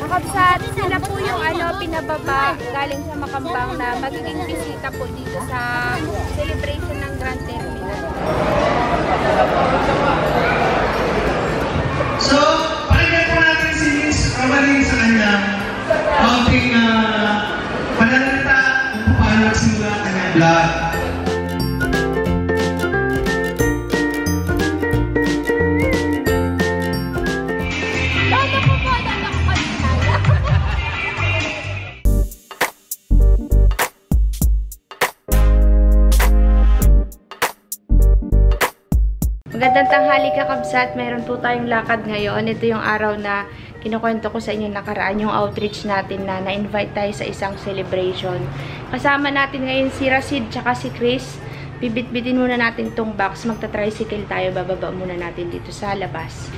Kakabsat, sila po yung pinababa galing sa Makambang na magiging bisita po dito sa celebration ng Grand Terminal. So, pakinggan po natin si Miss Caroline sa kanyang counting pananalita kung paano nagsimula ang kanyang vlog. Magandang tanghali kakabsat, meron po tayong lakad ngayon. Ito yung araw na kinukwento ko sa inyo nakaraan, yung outreach natin na na-invite tayo sa isang celebration. Kasama natin ngayon si Rasid tsaka si Chris. Bibit-bitin muna natin tong box, magta-tricycle tayo, bababa muna natin dito sa labas.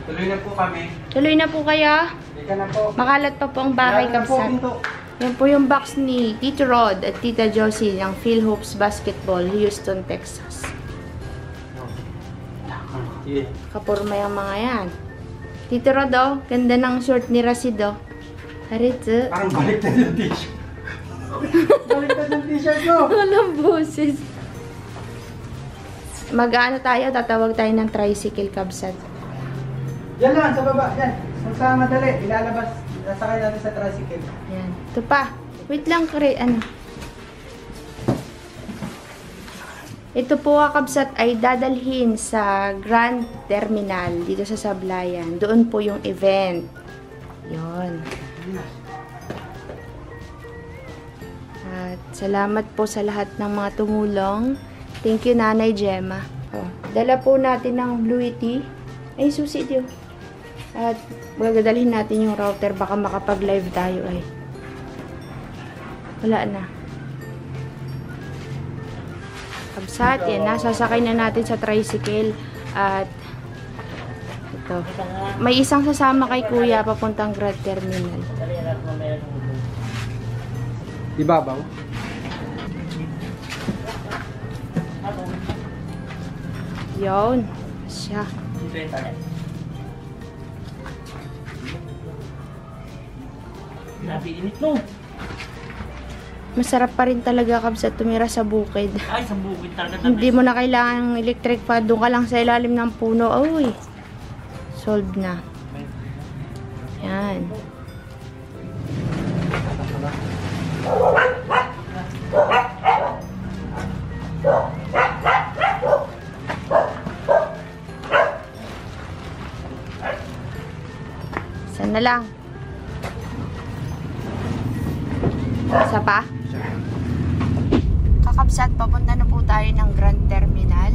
Tuloy na po kami. Tuloy na po kaya? Ika na po. Makalat pa po ang bahay kabsat. Yan po yung box ni Tito Rod at Tita Josie ng Phil Hopes Basketball, Houston, Texas. Kapurma yung mga yan. Tito Rod, oh, ganda ng short ni Rasid, oh. Haritsu. Parang baliktad yung t-shirt. Baliktad yung t-shirt mo. Walang boses. Mag-ano tayo, tatawag tayo ng tricycle kabsat. Yan lang, sa baba. Yan. Magsama madali. Ilalabas. Nasakay natin sa tricycle. Yan. Ito pa. Wait lang, ano. Ito po kakabsat ay dadalhin sa Grand Terminal dito sa Sablayan. Doon po yung event. Yun. At salamat po sa lahat ng mga tumulong. Thank you, Nanay Gemma. Oh, dala po natin ng Blue Tea. Ay, susi diyo. At magdadalhin natin yung router. Baka makapag-live tayo ay. Wala na. Kabsat, yan, nasasakay na natin sa tricycle at ito, may isang sasama kay Kuya papuntang Grand Terminal. Ibabaw? Yun, siya. Nabiinit no. Masarap pa rin talaga kabsat tumira sa bukid. Ay, sa bukid talaga. Hindi mo na kailangan ng electric fan. Doon ka lang sa ilalim ng puno. Uy, solved na. Yan. Saan na lang? Isa pa? Kakabsat, papunta na po tayo ng Grand Terminal.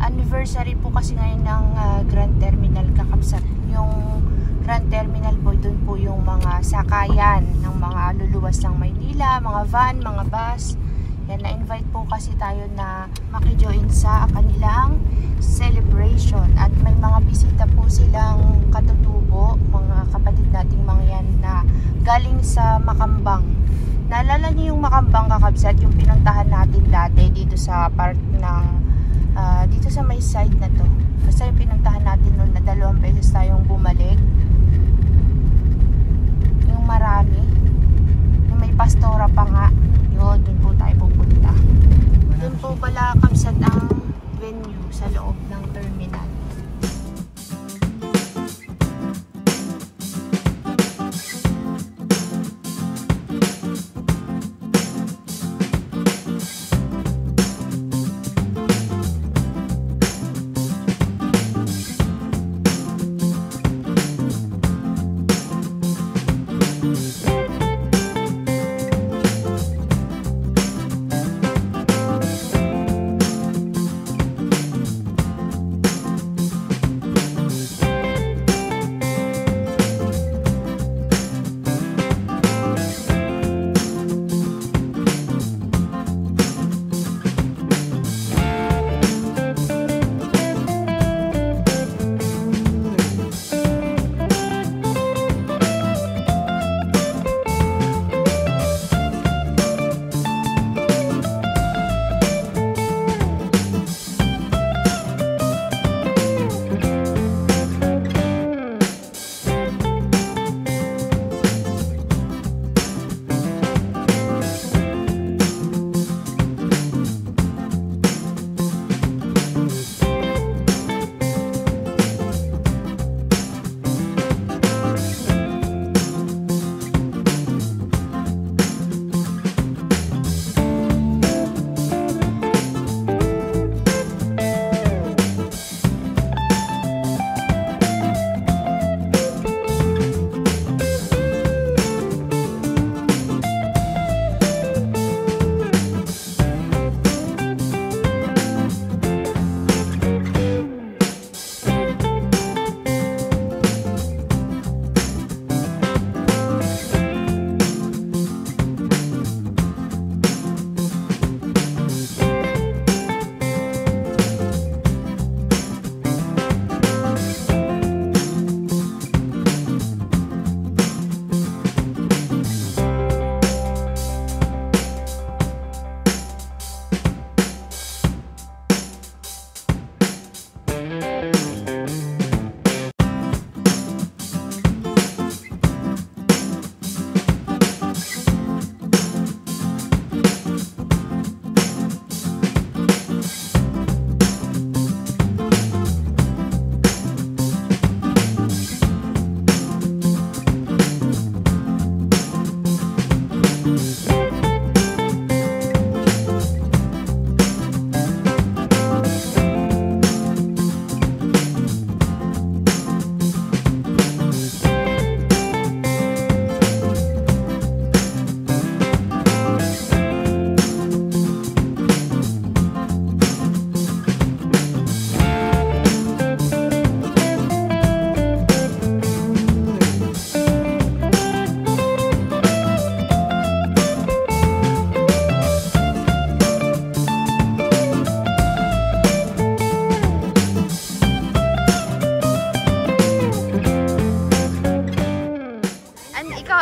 Anniversary po kasi ngayon ng Grand Terminal, kakabsat. Yung Grand Terminal po, doon po yung mga sakayan ng mga luluwas ng Maynila, mga van, mga bus. Yan, na-invite po kasi tayo na makijoin sa kanilang celebration. At may mga bisita po silang katutubo, mga kapatid nating mga yan na galing sa Makambang. Naalala niyo yung Makambang kakabsat, yung pinuntahan natin dati dito sa part ng dito sa may side na to. Basta yung pinuntahan natin noon na 2 beses tayong bumalik. Yung marami. Yung may pastora pa nga. Yun, dun po tayo pupunta. Dun po pala kakabsat ang venue sa loob ng terminal.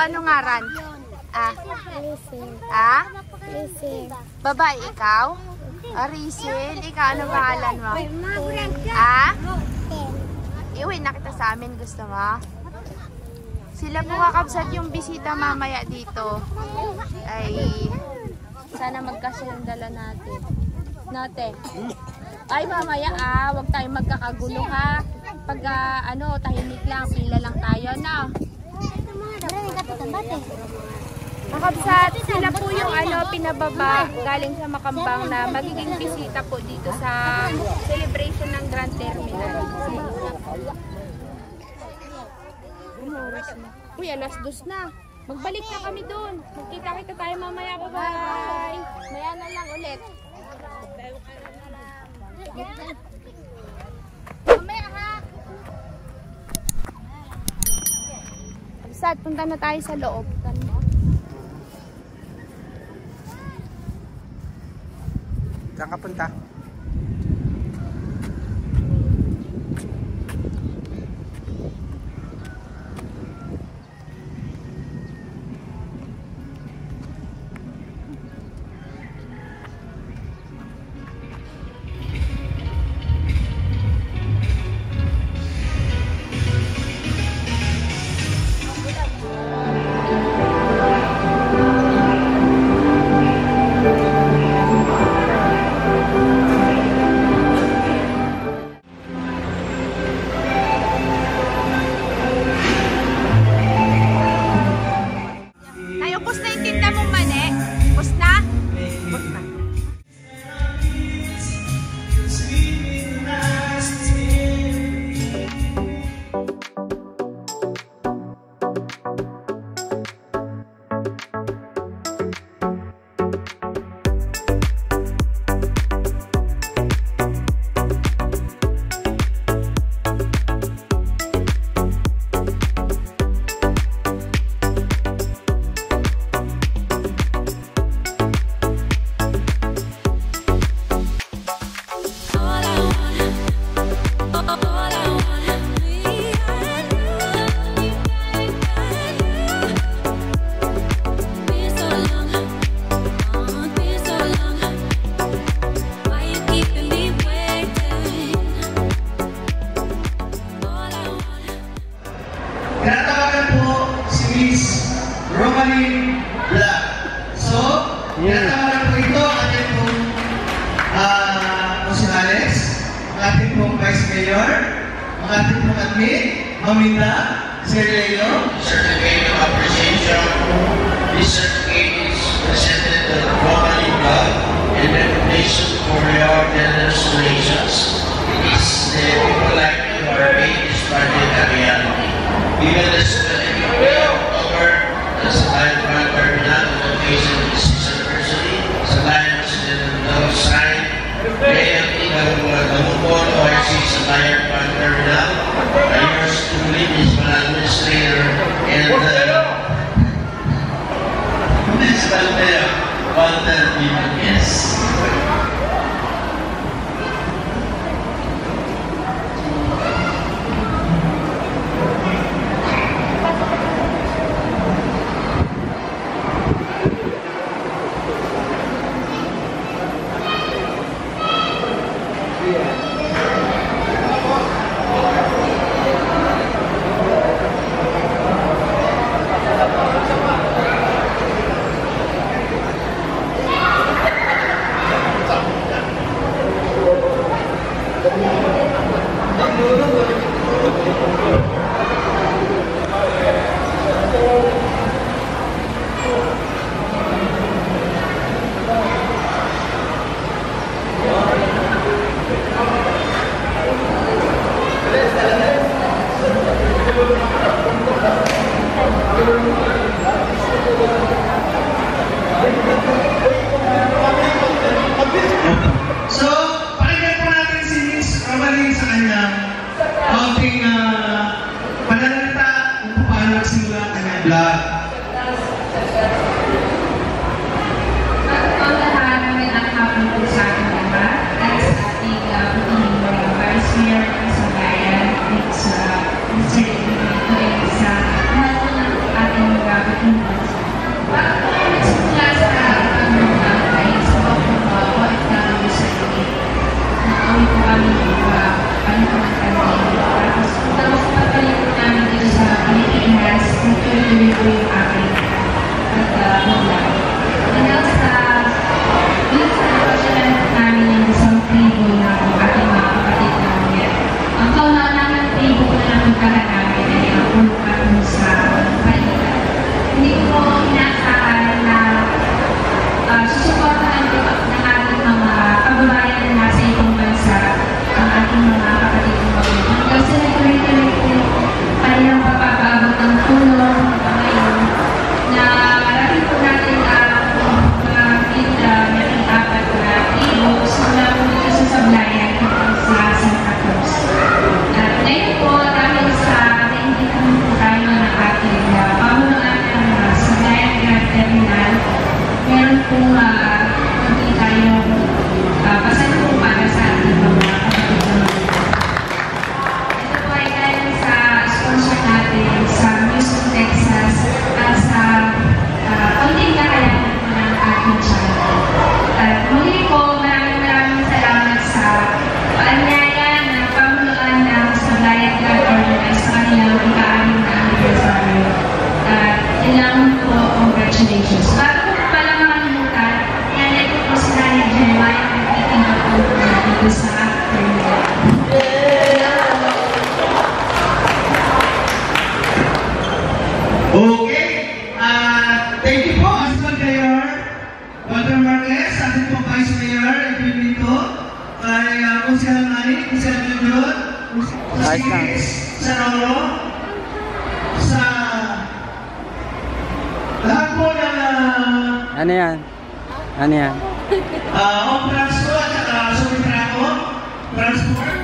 ano ngaran? Babae ikaw? Rizel, ikaw ano pangalan mo? Iuwi na kita sa amin, gusto mo? Sila po kakabsat yung bisita mamaya dito. Ay, sana magkasundala natin. Ay, mamaya wag tayong magkakagulo ha. Pag tahimik lang, pila lang tayo, no? Kakabsat, sila po yung pinababa galing sa Makambang na magiging bisita po dito sa celebration ng Grand Terminal. Uy, alas 2 na. Magbalik na kami doon. Magkita-kita tayo mamaya. Bye-bye. Maya na lang ulit. Mamaya ha. Sad, punta na tayo sa loob. Saan ka punta? Tinatawagan po ito ang ating pong konsenales, ang ating pong Vice Mayor, ang ating pong admin, Maminda, Sir Leo. Certificate of appreciation. This certificate is presented to the Romani Club in recognition for your generous donations. It is the people like you who are made this project a reality. Given the certificate of October, the Sakay Grand Terminal location is his anniversary. Sakay President of Sign, Mayor Tigam Gamupon, OIC Sakay Grand Terminal, yours truly is an administrator and Municipal Mayor Walter Pimanguez. So, pakinggan po natin si Miss Romaline sa kanyang kaunting pananalita kung paano nagsimula ang kanyang vlog. Ang lahat namin ang hapon po sa ating lahat at sa ating Vice Mayor sa bayan dito sa Mr. Ito ay sa lahat ng ating tuloy-tuloy po yung aking pag-vlog. Hanggang sa napasyalan namin yung isang tribo ng ating mga kapatid namin. Ang kaunaan namin tribo ko na puntahan namin ay ang pulukan sa Balikan. Hindi ko inaasahan na susuportahan ko ng ating mga kababayan na nasa ibang bansa ang ating mga kapatid ng Balikan. Kasi nagtuloy-tuloy po kanilang papaabot ng tulong ngayon na marami po natin mga kita na dapat na i-host mula po dito sa Sablayan sa Santa Cruz. At ngayon po, dahil sa naintindihan po tayo ng ating pamunuan ng Sablayan Grand Terminal, meron po hindi tayong pasalubong para sa ating mga kapatid na ito po ay dahil sa sponsor natin sa Houston, Texas at sa kaunting kakayanan po ng ating channel. At muli po, maraming salamat sa paanyaya ng pamunuan ng Sablayan Grand Terminal sa kanilang ika-anim na anniversary. At yun lang po, congratulations. Bago po pala makalimutan, nanay ko po si Nanay Jeremiah ang nagtitinda po dito sa terminal. Okay. Thank you po, Asman Mayor Walter Marquez, ating po Vice Mayor, Edwinito, kay Consiel Mani, Consiel Junior, sa Sigis, sa Roro, sa lahat po ng Ano yan? Ano yan? Operans po at saka Sumitraco, Transport.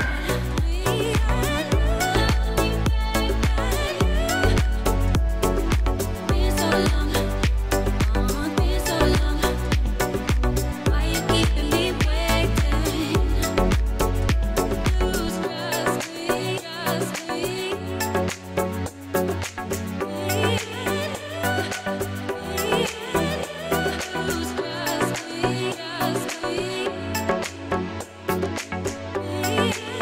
Yeah.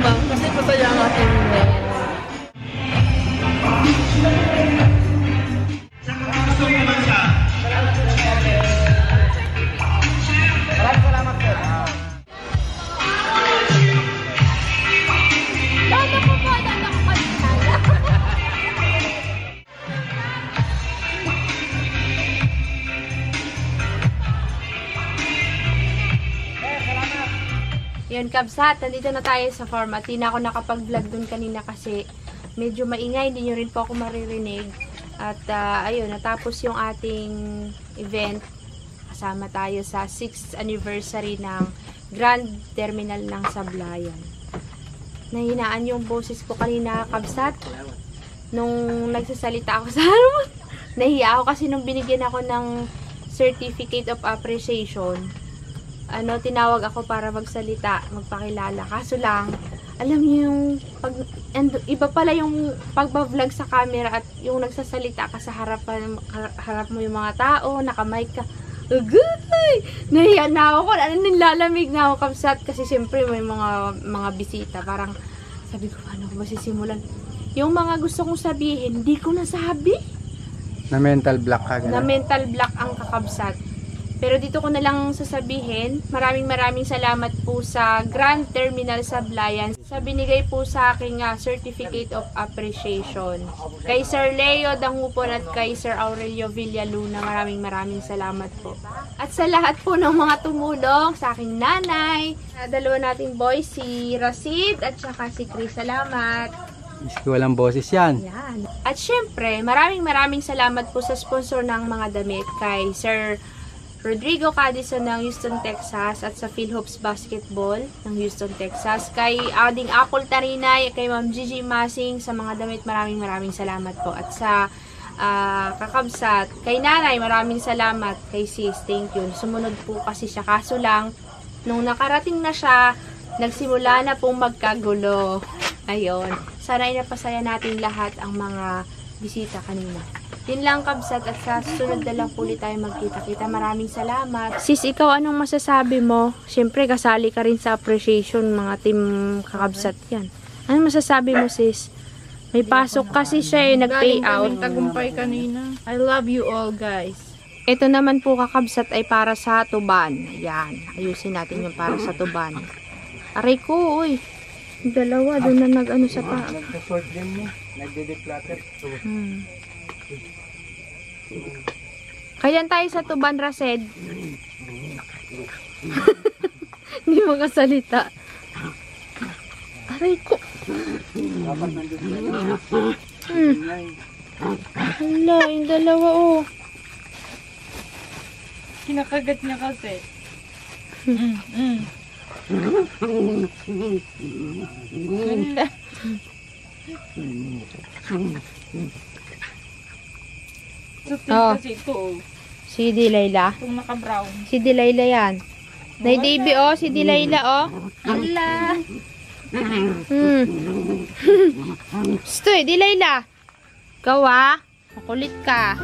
lamang kasi masaya ang ating Yun, Kabsat, nandito na tayo sa farm at di na ako nakapag-vlog dun kanina kasi medyo maingay, hindi nyo rin po ako maririnig. At ayun, natapos yung ating event. Kasama tayo sa 6th anniversary ng Grand Terminal ng Sablayan. Nahinaan yung boses ko kanina, Kabsat. Nung nagsasalita ako sa harap, nahiya ako kasi nung binigyan ako ng Certificate of Appreciation, tinawag ako para magsalita, magpakilala. Kaso lang, alam niyo yung iba pala yung pagba-vlog sa camera at yung nagsasalita ka sa harap mo yung mga tao, naka-mic ka. Agay! Nahiya na ako. Nilalamig na ako, Kabsat, kasi siyempre may mga bisita. Parang sabi ko, paano ko masisimulan? Yung mga gusto kong sabihin, hindi ko nasabi. Na mental block ka. Na mental block ang kakabsat. Pero dito ko na lang sasabihin, maraming salamat po sa Grand Terminal Sablayan sa binigay po sa aking Certificate of Appreciation. Kay Sir Leo Dangupon at kay Sir Aurelio Villaluna, maraming salamat po. At sa lahat po ng mga tumulong, sa aking nanay, dalawa nating boys, si Rasid at saka si Chris. Salamat. Walang boses yan. Yan. At syempre, maraming salamat po sa sponsor ng mga damit kay Sir Rodrigo Cadison ng Houston, Texas at sa Philhopes Basketball ng Houston, Texas. Kay Ading Apple Tarinay, kay Ma'am Gigi Masing sa mga damit, maraming salamat po. At sa kakabsat, kay Nanay, maraming salamat. Kay Sis, thank you. Sumunod po kasi siya. Kaso lang, nung nakarating na siya, nagsimula na pong magkagulo. Ayun. Sana ay napasaya natin lahat ang mga bisita kanina. Yun lang, Kabsat, at sa susunod na lang po ulit tayo magkita-kita. Maraming salamat. Sis, ikaw anong masasabi mo? Siyempre, kasali ka rin sa appreciation, mga team Kakabsat yan. Anong masasabi mo, sis? May pasok kasi siya nag-pay out. Tagumpay kanina. I love you all, guys. Ito naman po, Kakabsat, ay para sa tuban. Yan. Ayusin natin yung para sa tuban. Aray ko, uy. Dalawa, doon na nag-ano sa pa. Nag-short game mo. Nagde-declutter. Kayan tayo sa tuban, Rased. Hindi makasalita. Aray ko. Hala, yung dalawa, oh. Kinakagat niya kasi. Ganda. Sutin kasi ito, oh. Si Dilayla. Itong naka-brown. Si Dilayla yan. Nay Davy, oh. Si Dilayla, oh. Hala. Stoy, Dilayla. Ikaw, ah. Makulit ka.